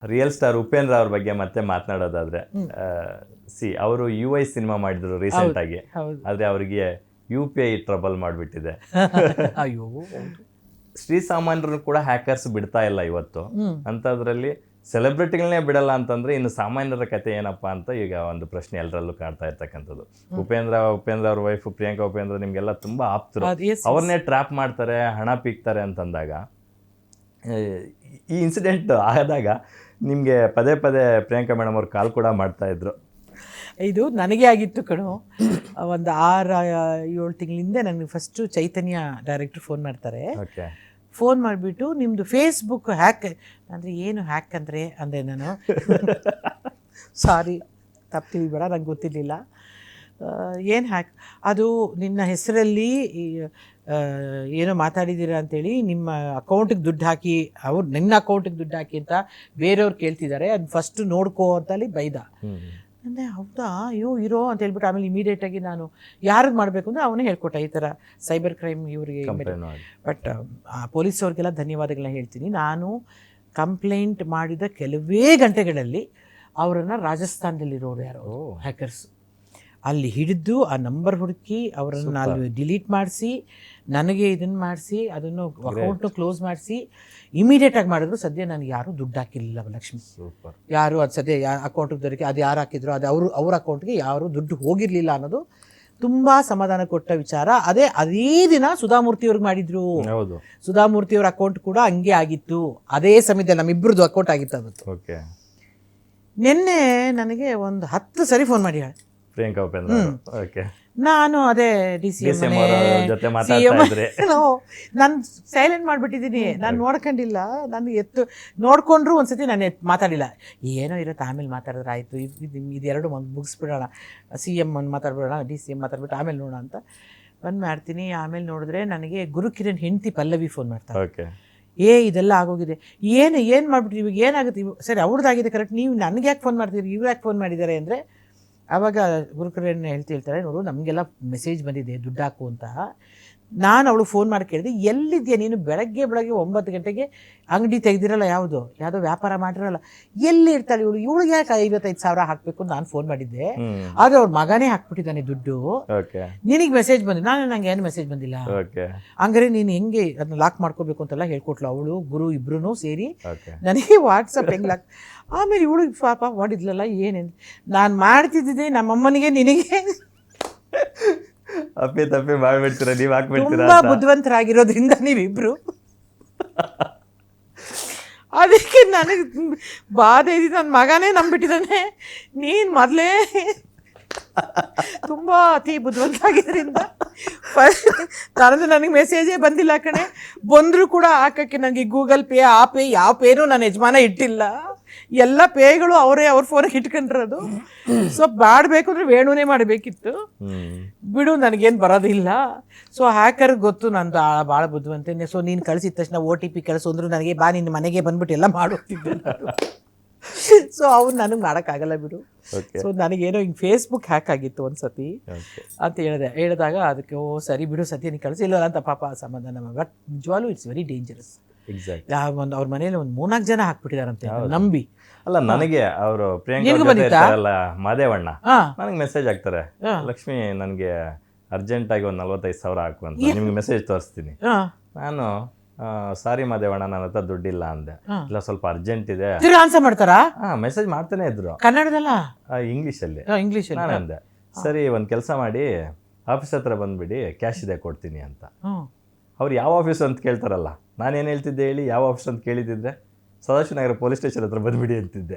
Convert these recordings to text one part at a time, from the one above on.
Real star Upendra ಅವ್ರ ಬಗ್ಗೆ ಮತ್ತೆ ಮಾತನಾಡೋದಾದ್ರೆ, ಅವರು UI ಸಿನಿಮಾ ಮಾಡಿದ್ರು ರೀಸೆಂಟ್ ಆಗಿ, ಆದ್ರೆ ಅವರಿಗೆ UPI ಟ್ರಬಲ್ ಮಾಡಿಬಿಟ್ಟಿದೆ. ಅಯ್ಯೋ, ಶ್ರೀಸಾಮಾನ್ಯರು ಕೂಡ ಹ್ಯಾಕರ್ಸ್ ಬಿಡ್ತಾ ಇಲ್ಲ ಇವತ್ತು. ಅಂಥದ್ರಲ್ಲಿ ಸೆಲೆಬ್ರಿಟಿಗಳನ್ನೇ ಬಿಡಲ್ಲ ಅಂತಂದ್ರೆ ಇನ್ನು ಸಾಮಾನ್ಯರ ಕತೆ ಏನಪ್ಪಾ ಅಂತ ಈಗ ಒಂದು ಪ್ರಶ್ನೆ ಎಲ್ಲರಲ್ಲೂ ಕಾಡ್ತಾ ಇರ್ತಕ್ಕಂಥದ್ದು. ಉಪೇಂದ್ರ ಅವ್ರ ವೈಫ್ ಪ್ರಿಯಾಂಕಾ ಉಪೇಂದ್ರ ನಿಮ್ಗೆಲ್ಲ ತುಂಬಾ ಆಪ್ತರು, ಅವ್ರನ್ನೇ ಟ್ರ್ಯಾಪ್ ಮಾಡ್ತಾರೆ, ಹಣ ಪೀಕ್ತಾರೆ ಅಂತಂದಾಗ, ಈ ಇನ್ಸಿಡೆಂಟ್ ಆದಾಗ ನಿಮಗೆ ಪದೇ ಪದೇ ಪ್ರಿಯಾಂಕಾ ಮೇಡಮ್ ಅವ್ರು ಕಾಲ್ ಕೂಡ ಮಾಡ್ತಾ ಇದ್ರು. ಇದು ನನಗೆ ಆಗಿತ್ತು ಕಣೋ. ಒಂದು 6-7 ತಿಂಗಳಿಂದ ನನಗೆ ಫಸ್ಟು ಚೈತನ್ಯ ಡೈರೆಕ್ಟ್ರು ಫೋನ್ ಮಾಡ್ತಾರೆ. ಫೋನ್ ಮಾಡಿಬಿಟ್ಟು ನಿಮ್ಮದು ಫೇಸ್ಬುಕ್ ಹ್ಯಾಕ್ ಅಂದರೆ, ಏನು ಹ್ಯಾಕ್ ಅಂದರೆ ಅಂದೆ ನಾನು. ಸಾರಿ, ತಪ್ತೀವಿ ಬೇಡ, ನಂಗೆ ಗೊತ್ತಿರಲಿಲ್ಲ. ಏನು ಹ್ಯಾಕ್, ಅದು ನಿನ್ನ ಹೆಸರಲ್ಲಿ ಏನೋ ಮಾತಾಡಿದ್ದೀರಾ ಅಂತೇಳಿ ನಿಮ್ಮ ಅಕೌಂಟಿಗೆ ದುಡ್ಡು ಹಾಕಿ, ಅವ್ರು ನಿನ್ನ ಅಕೌಂಟಿಗೆ ದುಡ್ಡು ಹಾಕಿ ಅಂತ ಬೇರೆಯವ್ರು ಕೇಳ್ತಿದ್ದಾರೆ, ಅದು ಫಸ್ಟು ನೋಡ್ಕೋ ಅಂತಲ್ಲಿ ಬೈದ. ಅಂದರೆ ಹೌದಾ, ಅಯ್ಯೋ ಇರೋ ಅಂತ ಹೇಳ್ಬಿಟ್ಟು ಆಮೇಲೆ ಇಮಿಡಿಯೇಟಾಗಿ ನಾನು ಯಾರಿಗೆ ಮಾಡಬೇಕು ಅಂದರೆ ಅವನೇ ಹೇಳ್ಕೊಟ್ಟ, ಈ ಥರ ಸೈಬರ್ ಕ್ರೈಮ್ ಇವರಿಗೆ. ಬಟ್ ಪೊಲೀಸವ್ರಿಗೆಲ್ಲ ಧನ್ಯವಾದಗಳನ್ನ ಹೇಳ್ತೀನಿ. ನಾನು ಕಂಪ್ಲೇಂಟ್ ಮಾಡಿದ ಕೆಲವೇ ಗಂಟೆಗಳಲ್ಲಿ ಅವರನ್ನು ರಾಜಸ್ಥಾನದಲ್ಲಿರೋರು ಯಾರೋ ಹ್ಯಾಕರ್ಸ್ ಅಲ್ಲಿ ಹಿಡಿದು ಆ ನಂಬರ್ ಹುಡುಕಿ ಅವರನ್ನು ಅಲ್ಲಿ ಡಿಲೀಟ್ ಮಾಡಿಸಿ, ನನಗೆ ಇದನ್ನು ಮಾಡಿಸಿ, ಅದನ್ನು ಅಕೌಂಟ್ನು ಕ್ಲೋಸ್ ಮಾಡಿಸಿ ಇಮಿಡಿಯೇಟಾಗಿ ಮಾಡಿದ್ರು. ಸದ್ಯ ನನಗೆ ಯಾರೂ ದುಡ್ಡು ಹಾಕಿರಲಿಲ್ಲ ಲಕ್ಷ್ಮಿ, ಯಾರು ಅದು ಸದ್ಯ ಅಕೌಂಟಿಗೆ ದೊರಕಿ, ಅದು ಯಾರು ಹಾಕಿದ್ರು ಅದು ಅವ್ರ ಅಕೌಂಟ್ಗೆ ಯಾರು ದುಡ್ಡು ಹೋಗಿರಲಿಲ್ಲ ಅನ್ನೋದು ತುಂಬ ಸಮಾಧಾನ ಕೊಟ್ಟ ವಿಚಾರ. ಅದೇ ದಿನ ಸುಧಾಮೂರ್ತಿಯವ್ರಿಗೆ ಮಾಡಿದ್ರು. ಸುಧಾಮೂರ್ತಿಯವ್ರ ಅಕೌಂಟ್ ಕೂಡ ಹಂಗೆ ಆಗಿತ್ತು, ಅದೇ ಸಮಯದಲ್ಲಿ ನಮ್ಮಿಬ್ಬರದ್ದು ಅಕೌಂಟ್ ಆಗಿತ್ತು ಅವತ್ತು. ನಿನ್ನೆ ನನಗೆ ಒಂದು 10 ಸರಿ ಫೋನ್ ಮಾಡಿ ಪ್ರಿಯಾಂಕಾ ಉಪೇಂದ್ರ, ನಾನು ಅದೇ DCM ನಾನು ಸೈಲೆಂಟ್ ಮಾಡಿಬಿಟ್ಟಿದ್ದೀನಿ. ನಾನು ನೋಡ್ಕೊಂಡಿಲ್ಲ, ನಾನು ನೋಡ್ಕೊಂಡ್ರು ಒಂದ್ಸತಿ ನಾನು ಮಾತಾಡಿಲ್ಲ. ಏನೋ ಇರುತ್ತೆ, ಆಮೇಲೆ ಮಾತಾಡಿದ್ರೆ ಆಯಿತು, ಇದೆರಡು ಮುಗಿಸ್ಬಿಡೋಣ, CM ಮಾತಾಡ್ಬಿಡೋಣ, DCM ಮಾತಾಡ್ಬಿಟ್ಟು ಆಮೇಲೆ ನೋಡೋಣ ಅಂತ ಬಂದು ಮಾಡ್ತೀನಿ. ಆಮೇಲೆ ನೋಡಿದ್ರೆ ನನಗೆ ಗುರುಕಿರಣ್ ಹೆಂಡತಿ ಪಲ್ಲವಿ ಫೋನ್ ಮಾಡ್ತಾರೆ. ಇದೆಲ್ಲ ಆಗೋಗಿದೆ, ಏನು ಮಾಡಿಬಿಟ್ರಿ, ಇವಾಗ ಏನಾಗುತ್ತೆ, ಸರಿ ಅವ್ರದ್ದಾಗಿದೆ ಕರೆಕ್ಟ್, ನೀವು ನನಗೆ ಯಾಕೆ ಫೋನ್ ಮಾಡ್ತೀರಿ, ಇವ್ರು ಯಾಕೆ ಫೋನ್ ಮಾಡಿದ್ದಾರೆ ಅಂದರೆ, ಆವಾಗ ಗುರುಕರಣ್ಣ ಹೇಳ್ತಾರೆ, ನೋಡು ನಮಗೆಲ್ಲ ಮೆಸೇಜ್ ಬಂದಿದೆ ದುಡ್ಡು ಹಾಕು ಅಂತ. ನಾನು ಅವಳು ಫೋನ್ ಮಾಡಿ ಕೇಳಿದೆ, ಎಲ್ಲಿದೆಯಾ ನೀನು, ಬೆಳಗ್ಗೆ 9 ಗಂಟೆಗೆ ಅಂಗಡಿ ತೆಗೆದಿರಲ್ಲ, ಯಾವುದೋ ವ್ಯಾಪಾರ ಮಾಡಿರಲ್ಲ, ಎಲ್ಲಿ ಇರ್ತಾಳೆ ಇವಳಿಗೆ ಯಾಕೆ 55,000 ಹಾಕಬೇಕು ನಾನು ಫೋನ್ ಮಾಡಿದ್ದೆ. ಆದರೆ ಅವ್ರ ಮಗನೇ ಹಾಕ್ಬಿಟ್ಟಿದ್ದಾನೆ ದುಡ್ಡು, ನಿನಗೆ ಮೆಸೇಜ್ ಬಂದಿದೆ. ನಂಗೆ ಏನು ಮೆಸೇಜ್ ಬಂದಿಲ್ಲ. ಹಂಗಾರೆ ನೀನು ಹೆಂಗೆ ಅದನ್ನ ಲಾಕ್ ಮಾಡ್ಕೋಬೇಕು ಅಂತೆಲ್ಲ ಹೇಳ್ಕೊಟ್ಲು ಅವಳು, ಗುರು ಇಬ್ರು ಸೇರಿ ನನಗೆ ವಾಟ್ಸಪ್ ಹೆಂಗೆ ಲಾಕ್. ಆಮೇಲೆ ಇವಳಿಗೆ ಪಾಪ ಮಾಡಿದ್ಲಲ್ಲ, ಏನೇನು ನಾನು ಮಾಡ್ತಿದ್ದೆ ನಮ್ಮಮ್ಮನಿಗೆ ನಿನಗೆ ತಪ್ಪಿ ಮಾಡ್ಬಿಡ್ತೀರ, ನೀವು ಹಾಕ್ಬಿಡ್ತೀರಾ. ತುಂಬಾ ಬುದ್ಧಿವಂತರಾಗಿರೋದ್ರಿಂದ ನೀವಿಬ್ರು, ಅದಕ್ಕೆ ನನಗೆ ಬಾಧೆ ಇದೆ. ನನ್ನ ಮಗನೇ ನಂಬಿಟ್ಟಿದ್ದಾನೆ, ನೀನು ಮೊದಲೇ ತುಂಬ ಅತಿ ಬುದ್ಧಿವಂತರಾಗಿದ್ದರಿಂದ ನನಗೆ ಮೆಸೇಜೇ ಬಂದಿಲ್ಲ ಕಣೆ. ಬಂದರೂ ಕೂಡ ಹಾಕಕ್ಕೆ ನನಗೆ ಗೂಗಲ್ ಪೇ, ಆ ಪೇ, ಯಾವ ಪೇನೂ ನನ್ನ ಯಜಮಾನ ಇಟ್ಟಿಲ್ಲ, ಎಲ್ಲ ಪೇಗಳು ಅವರೇ ಅವ್ರ ಫೋನಿಗೆ ಇಟ್ಕೊಂಡಿರೋದು. ಸೊ ಮಾಡಬೇಕು ಅಂದರೆ ವೇಣುನೇ ಮಾಡಬೇಕಿತ್ತು, ಬಿಡು ನನಗೇನು ಬರೋದಿಲ್ಲ. ಸೊ ಹ್ಯಾಕರ್ಗೆ ಗೊತ್ತು ನಾನು ಭಾಳ ಬುದ್ಧಿವಂತೇನೆ. ಸೊ ನೀನು ಕಳಿಸಿದ ತಕ್ಷಣ OTP ಕಳಿಸು ಅಂದರು ನನಗೆ, ಬಾ ನಿನ್ನ ಮನೆಗೆ ಬಂದ್ಬಿಟ್ಟು ಎಲ್ಲ ಮಾಡೋಗ್ತಿದ್ದೆ. ಸೊ ಅವ್ರು ನನಗೆ ಮಾಡೋಕ್ಕಾಗಲ್ಲ ಬಿಡು. ಸೊ ನನಗೇನೋ ಹಿಂಗೆ ಫೇಸ್ಬುಕ್ ಹ್ಯಾಕ್ ಆಗಿತ್ತು ಒಂದ್ಸತಿ ಅಂತ ಹೇಳಿದಾಗ ಅದಕ್ಕೆ ಸರಿ ಬಿಡು ಸದ್ಯ ನೀನು ಕಳಿಸಿಲ್ಲ ಅಂತ ಪಾಪ ಸಮಾಧಾನ. ಬಟ್ ನಿಜವಾಗ್ಲೂ ಇಟ್ಸ್ ವೆರಿ ಡೇಂಜರಸ್. ಒಂದು ಅವ್ರ ಮನೇಲಿ ಒಂದು 3-4 ಜನ ಹಾಕ್ಬಿಟ್ಟಿದಾರಂತೆ ನಂಬಿ. ಅಲ್ಲ, ನನಗೆ ಅವರು ಪ್ರಿಯಾಂಕಾ ಮಾದೇವಣ್ಣ ನನಗೆ ಮೆಸೇಜ್ ಹಾಕ್ತಾರೆ, ಲಕ್ಷ್ಮಿ ನನಗೆ ಅರ್ಜೆಂಟ್ ಆಗಿ ಒಂದು 45,000 ಹಾಕು ಅಂತ, ನಿಮ್ಗೆ ಮೆಸೇಜ್ ತೋರಿಸ್ತೀನಿ. ನಾನು ಸಾರಿ ಮಾದೇವಣ್ಣ, ನನ್ನ ಹತ್ರ ದುಡ್ಡಿಲ್ಲ ಅಂದೆ. ಇಲ್ಲ ಸ್ವಲ್ಪ ಅರ್ಜೆಂಟ್ ಇದೆ. ಆನ್ಸರ್ ಮಾಡ್ತಾರಾ? ಮೆಸೇಜ್ ಮಾಡ್ತಾನೆ ಇದ್ರು, ಕನ್ನಡದಲ್ಲ ಇಂಗ್ಲೀಷಲ್ಲಿ. ನಾನು ಅಂದೆ, ಸರಿ ಒಂದು ಕೆಲಸ ಮಾಡಿ ಆಫೀಸ್ ಹತ್ರ ಬಂದ್ಬಿಡಿ, ಕ್ಯಾಶ್ ಇದೆ ಕೊಡ್ತೀನಿ ಅಂತ. ಅವ್ರು ಯಾವ ಆಫೀಸ್ ಅಂತ ಕೇಳ್ತಾರಲ್ಲ, ನಾನೇನು ಹೇಳ್ತಿದ್ದೆ ಹೇಳಿ, ಯಾವ ಆಫೀಸ್ ಅಂತ ಕೇಳಿದ್ದಿದ್ರೆ ಸದಾಶಿವನಗರ ಪೊಲೀಸ್ ಸ್ಟೇಷನ್ ಹತ್ರ ಬಂದ್ಬಿಡಿ ಅಂತಿದ್ದೆ.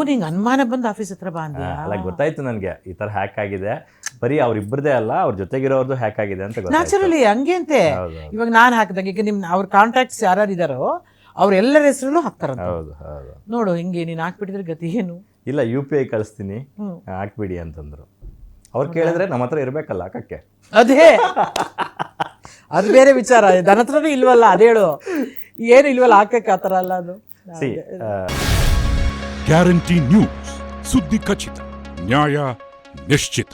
ನಿಂಗೆ ಅನುಮಾನ ಬಂದು ಆಫೀಸ್ ಹತ್ರ ಬಂದ? ಅಲ್ಲ, ಗೊತ್ತಾಯ್ತು ನನಗೆ ಈ ಥರ ಹ್ಯಾಕ್ ಆಗಿದೆ, ಬರೀ ಅವ್ರಿಬ್ಬರದೇ ಅಲ್ಲ ಅವ್ರ ಜೊತೆಗಿರೋರ್ದು ಹ್ಯಾಕ್ ಆಗಿದೆ ಅಂತ. ನ್ಯಾಚುರಲಿ ಹಂಗೆ ಅಂತೆ. ಇವಾಗ ನಾನು ಹಾಕಿದಂಗೆ ಈಗ ಅವ್ರ ಕಾಂಟ್ಯಾಕ್ಟ್ಸ್ ಯಾರು ಇದ್ದಾರೋ ಅವ್ರೆಲ್ಲರ ಹೆಸರು ಹಾಕ್ತಾರಂತ. ಹೌದು ಹೌದು. ನೋಡು ಹಿಂಗೆ ನೀನು ಹಾಕ್ಬಿಟ್ಟಿದ್ರೆ ಗತಿ ಏನು? ಇಲ್ಲ, UPI ಕಳಿಸ್ತೀನಿ ಹಾಕ್ಬಿಡಿ ಅಂತಂದ್ರು. ಅವ್ರು ಕೇಳಿದ್ರೆ ನಮ್ಮ ಹತ್ರ ಇರಬೇಕಲ್ಲ ಹಾಕಕ್ಕೆ. ಅದೇ ಅದು ಬೇರೆ ವಿಚಾರ. ನನ್ನ ಹತ್ರನೂ ಇಲ್ವಲ್ಲ, ಅದೇಳು ಏನು ಇಲ್ವಲ್ಲ ಹಾಕಕ್ಕೆ, ಆ ಥರ ಅಲ್ಲ ಅದು. ಗ್ಯಾರಂಟಿ ನ್ಯೂಸ್, ಸುದ್ದಿ ಖಚಿತ, ನ್ಯಾಯ ನಿಶ್ಚಿತ.